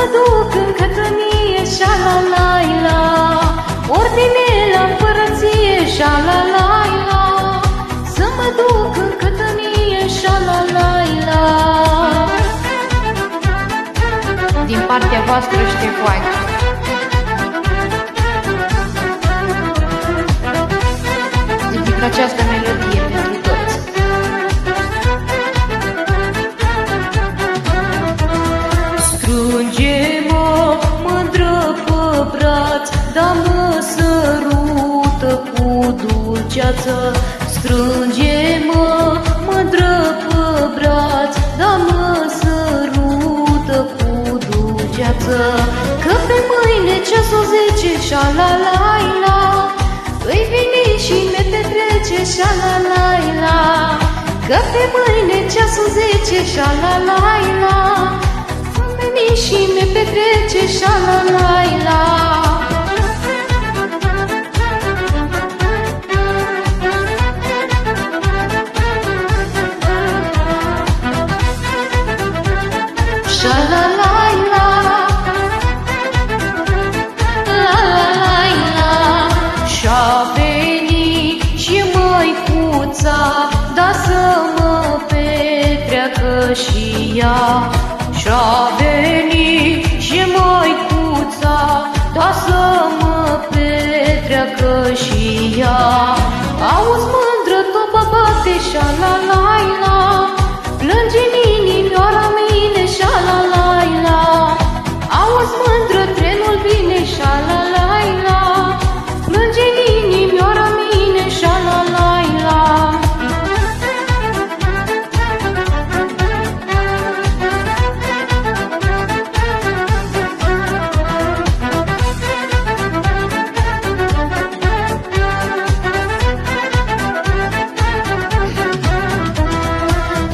mă duc în cătănie, șa-la-la-la, ordine la împărăție, șa-la-la-la, să mă duc în cătănie, șa-la-la-la. Din partea voastră Ștefoaica. Dedic această melodie pentru toți. Strânge-mă, mândră pe braț, da mă sărută cu dulceață. Strânge-mă, mândră pe braț, da mă sărută cu dulceață. Că pe mâine ceasul 10, șa-la-la-la, îi vine și ne petrece, șa-la-la-la. Că pe mâine ceasul 10, șa-la-la-la, veni și ne petrece, șa-la-la-la. Șa-la-la-la, la-la-la-la. Și-a venit și măicuța, da să mă petreacă și ea. Și-a venit și măicuța, da să mă petreacă și ea. Auzi, mândră, toba bate, șa-la-la-la, plânge în inimioara mine, șa-la-la-la. Auzi, mândră, trenul vine, șa-la-la-la, plânge în inimioara mine, șa-la-la-la.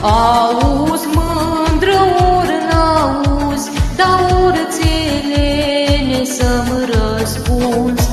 Auzi, mândră, ori n-auzi, da orțelene să-mi răspunzi.